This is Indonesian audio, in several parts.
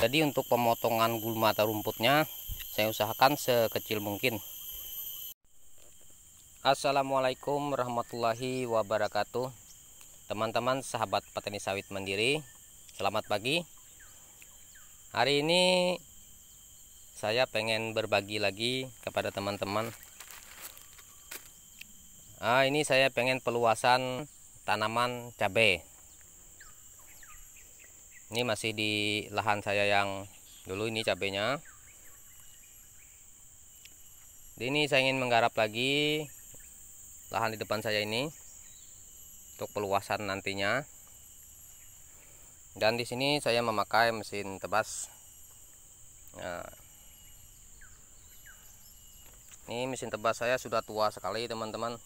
Jadi untuk pemotongan gulma atau rumputnya saya usahakan sekecil mungkin. Assalamualaikum warahmatullahi wabarakatuh. Teman-teman sahabat petani sawit mandiri, selamat pagi. Hari ini saya pengen berbagi lagi kepada teman-teman. Ini saya pengen peluasan tanaman cabai. Ini masih di lahan saya yang dulu ini cabainya. Ini saya ingin menggarap lagi lahan di depan saya ini untuk peluasan nantinya. Dan di sini saya memakai mesin tebas. Nah, ini mesin tebas saya sudah tua sekali, teman-teman.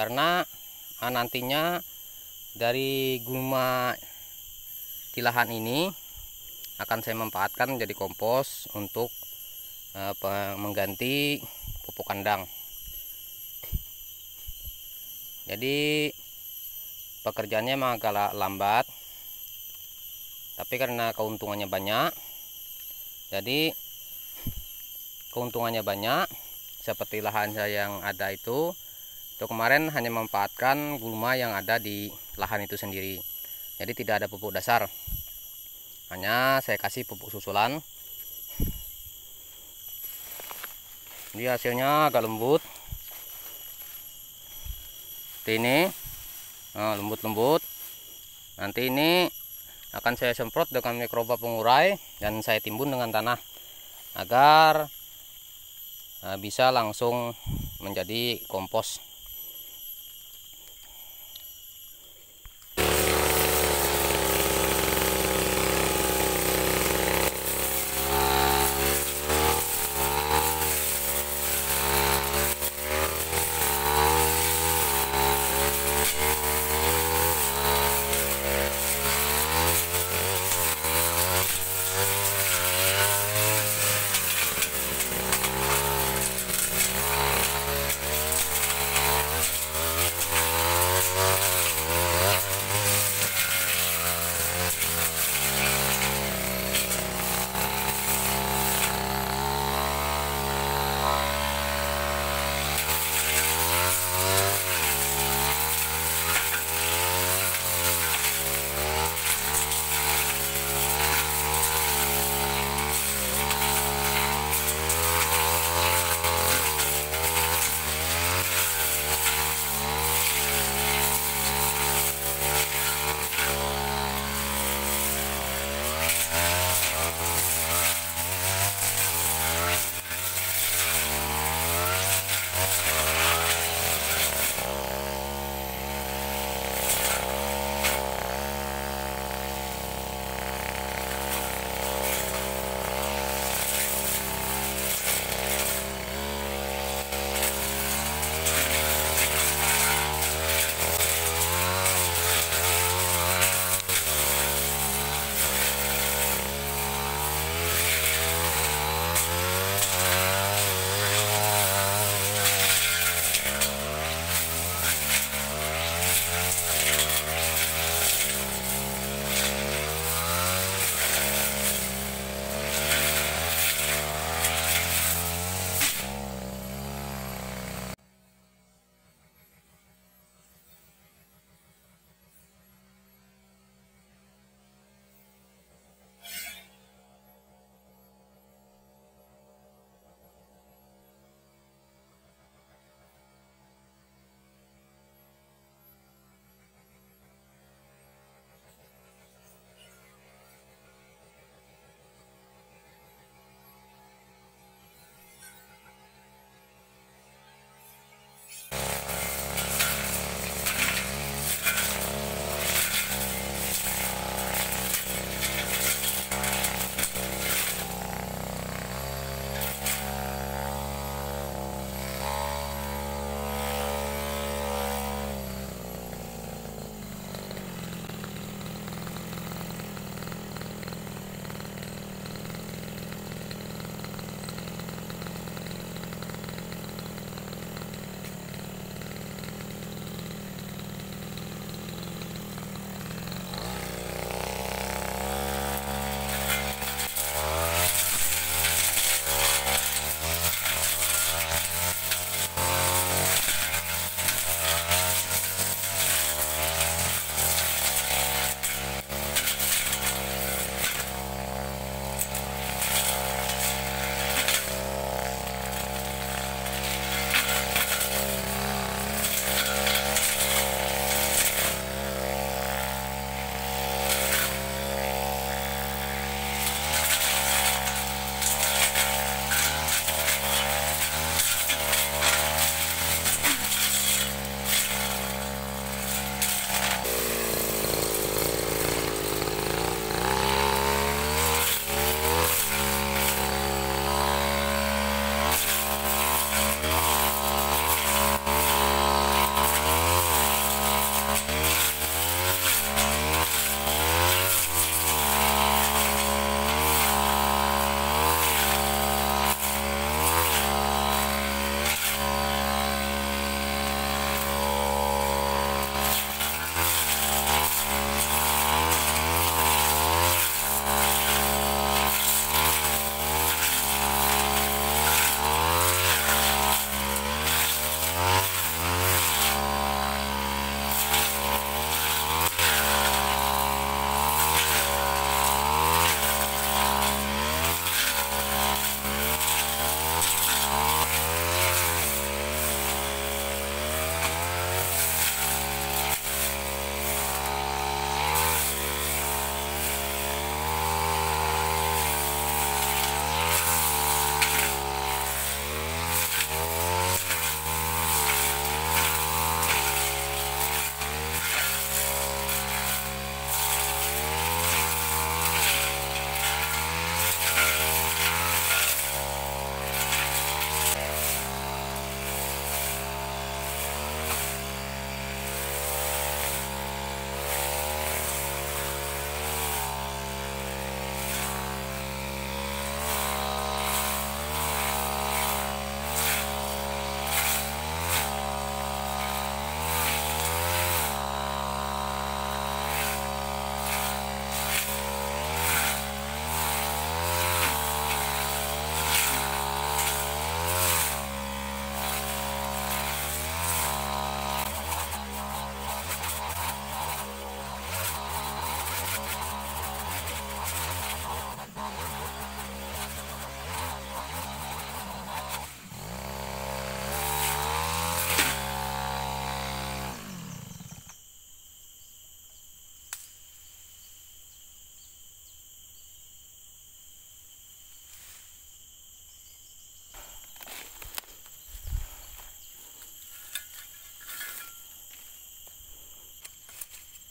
karena nantinya dari gulma di lahan ini akan saya manfaatkan menjadi kompos untuk mengganti pupuk kandang. Jadi pekerjaannya memang agak lambat, tapi karena keuntungannya banyak, jadi keuntungannya banyak. Seperti lahan saya yang ada itu kemarin hanya memanfaatkan gulma yang ada di lahan itu sendiri, jadi tidak ada pupuk dasar, hanya saya kasih pupuk susulan. Jadi hasilnya agak lembut seperti ini, lembut-lembut. Nanti ini akan saya semprot dengan mikroba pengurai dan saya timbun dengan tanah agar bisa langsung menjadi kompos.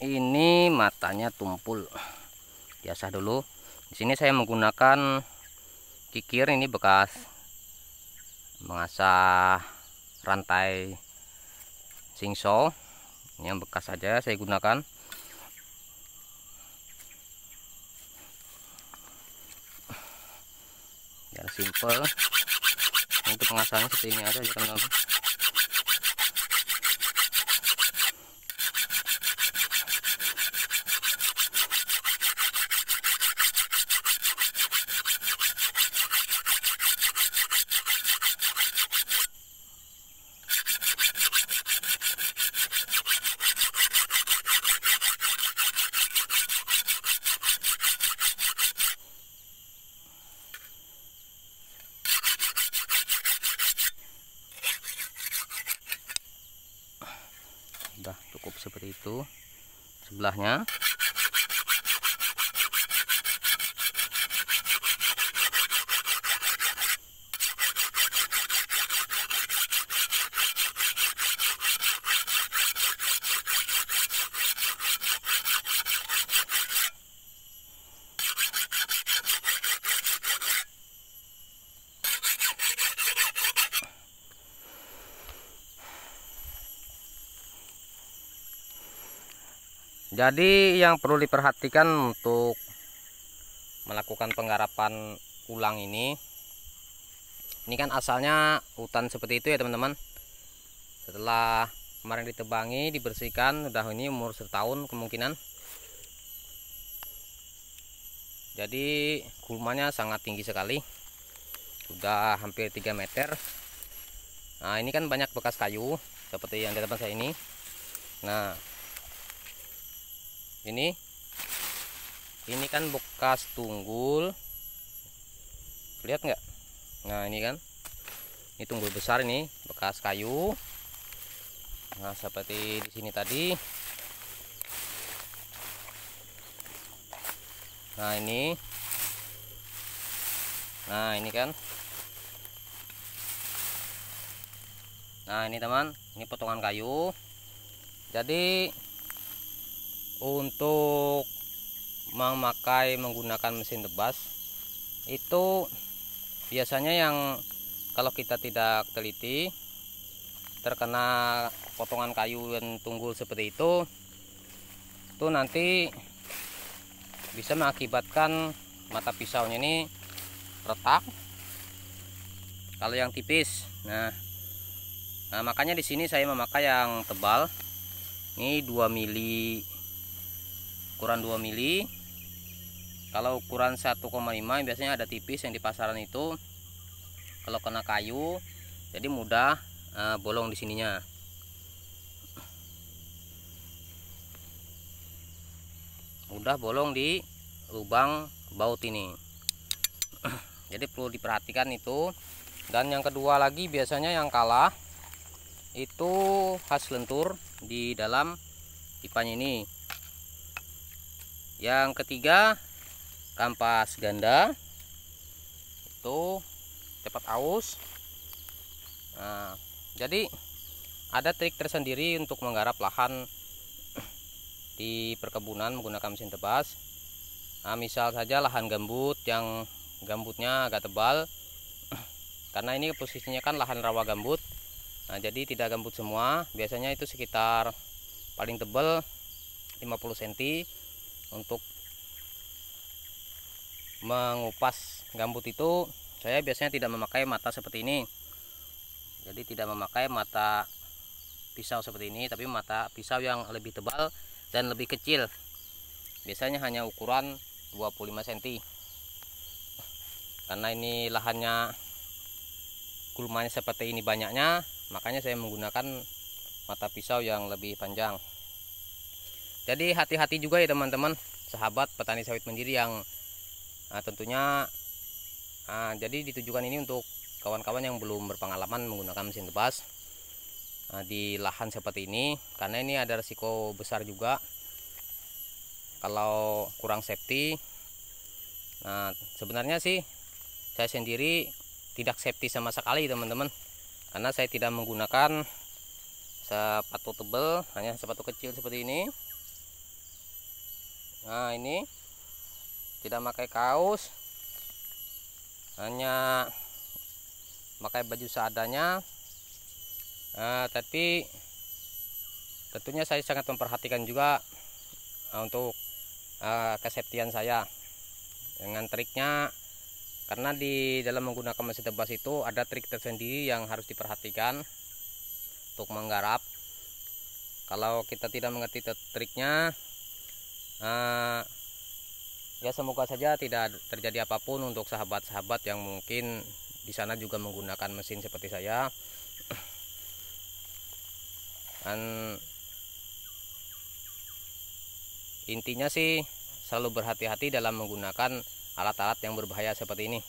ini matanya tumpul. Biasa dulu. Di sini saya menggunakan kikir, ini bekas mengasah rantai singso. Ini yang bekas saja saya gunakan. Biar simple. Untuk pengasahannya seperti ini aja ya teman-teman. Sudah cukup seperti itu sebelahnya. Jadi yang perlu diperhatikan untuk melakukan penggarapan ulang ini kan asalnya hutan seperti itu ya teman-teman. Setelah kemarin ditebangi, dibersihkan, udah ini umur setahun kemungkinan. Jadi gulmanya sangat tinggi sekali, sudah hampir 3 meter. Nah ini kan banyak bekas kayu seperti yang di depan saya ini. Nah ini kan bekas tunggul, lihat nggak? Nah ini kan, ini tunggul besar, ini bekas kayu. Nah seperti di sini tadi. Nah ini kan. Nah ini teman, ini potongan kayu. Jadi untuk menggunakan mesin tebas itu biasanya yang kalau kita tidak teliti terkena potongan kayu dan tunggul seperti itu tuh nanti bisa mengakibatkan mata pisaunya ini retak kalau yang tipis. Nah makanya di sini saya memakai yang tebal. Ini 2 mili, ukuran 2 mili. Kalau ukuran 1,5 biasanya ada tipis yang di pasaran itu. Kalau kena kayu jadi mudah bolong di sininya. Mudah bolong di lubang baut ini. Jadi perlu diperhatikan itu. Dan yang kedua lagi biasanya yang kalah itu khas lentur di dalam pipanya ini. Yang ketiga kampas ganda, itu cepat aus. Nah, jadi ada trik tersendiri untuk menggarap lahan di perkebunan menggunakan mesin tebas. Nah, misal saja lahan gambut yang gambutnya agak tebal, karena ini posisinya kan lahan rawa gambut. Nah, jadi tidak gambut semua, biasanya itu sekitar paling tebal 50 cm. Untuk mengupas gambut itu saya biasanya tidak memakai mata seperti ini. Jadi tidak memakai mata pisau seperti ini, tapi mata pisau yang lebih tebal dan lebih kecil. Biasanya hanya ukuran 25 cm. Karena ini lahannya gulmanya seperti ini banyaknya, makanya saya menggunakan mata pisau yang lebih panjang. Jadi hati-hati juga ya teman-teman, sahabat petani sawit mandiri yang tentunya jadi ditujukan ini untuk kawan-kawan yang belum berpengalaman menggunakan mesin tebas di lahan seperti ini, karena ini ada risiko besar juga kalau kurang safety. Nah sebenarnya sih saya sendiri tidak safety sama sekali teman-teman, karena saya tidak menggunakan sepatu tebal, hanya sepatu kecil seperti ini. Nah, ini tidak pakai kaos, hanya pakai baju seadanya. Tapi tentunya saya sangat memperhatikan juga untuk kesehatan saya dengan triknya, karena di dalam menggunakan mesin tebas itu ada trik tersendiri yang harus diperhatikan untuk menggarap. Kalau kita tidak mengerti triknya, ya semoga saja tidak terjadi apapun untuk sahabat-sahabat yang mungkin di sana juga menggunakan mesin seperti saya. Dan intinya sih selalu berhati-hati dalam menggunakan alat-alat yang berbahaya seperti ini.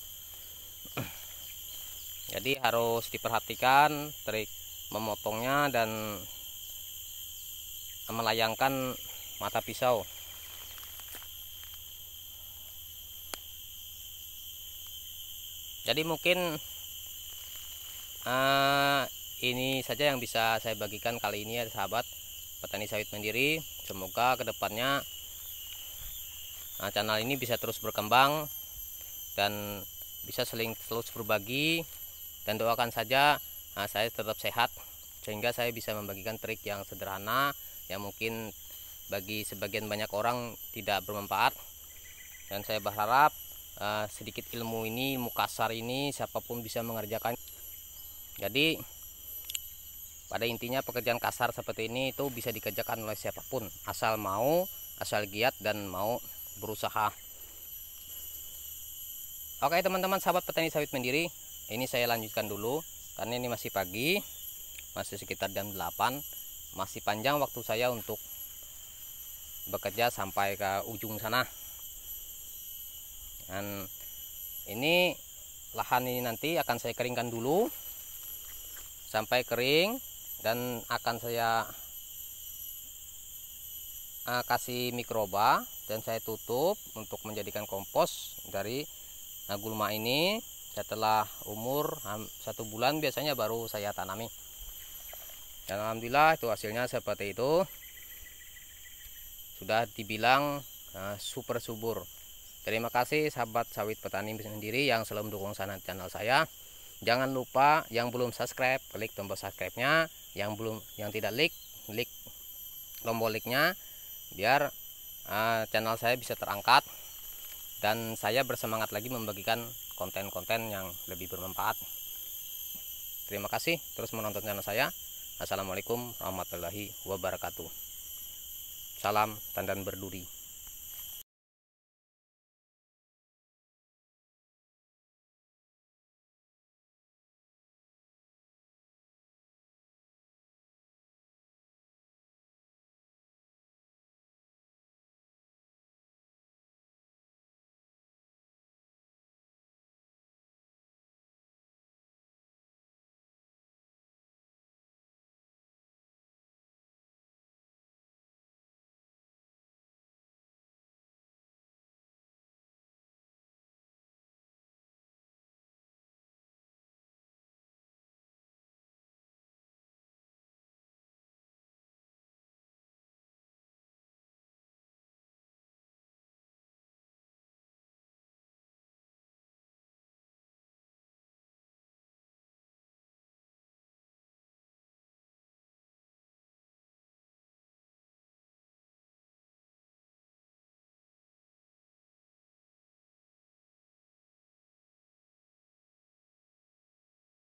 Jadi harus diperhatikan trik memotongnya dan melayangkan mata pisau. Jadi mungkin ini saja yang bisa saya bagikan kali ini ya sahabat petani sawit mandiri. Semoga kedepannya channel ini bisa terus berkembang dan bisa terus berbagi, dan doakan saja saya tetap sehat sehingga saya bisa membagikan trik yang sederhana yang mungkin bagi sebagian banyak orang tidak bermanfaat. Dan saya berharap sedikit ilmu ini, ilmu kasar ini siapapun bisa mengerjakan. Jadi pada intinya pekerjaan kasar seperti ini itu bisa dikerjakan oleh siapapun, asal mau, asal giat dan mau berusaha. Oke teman-teman sahabat petani sawit mandiri, ini saya lanjutkan dulu karena ini masih pagi, masih sekitar jam 8, masih panjang waktu saya untuk bekerja sampai ke ujung sana. Dan ini lahan ini nanti akan saya keringkan dulu sampai kering, dan akan saya kasih mikroba dan saya tutup untuk menjadikan kompos dari gulma ini. Setelah umur 1 bulan biasanya baru saya tanami, dan alhamdulillah itu hasilnya seperti itu, sudah dibilang super subur. Terima kasih sahabat sawit petani sendiri yang selalu mendukung channel saya. Jangan lupa yang belum subscribe, klik tombol subscribe-nya, yang tidak klik tombol like-nya biar channel saya bisa terangkat dan saya bersemangat lagi membagikan konten-konten yang lebih bermanfaat. Terima kasih terus menonton channel saya. Assalamualaikum warahmatullahi wabarakatuh. Salam tandan berduri.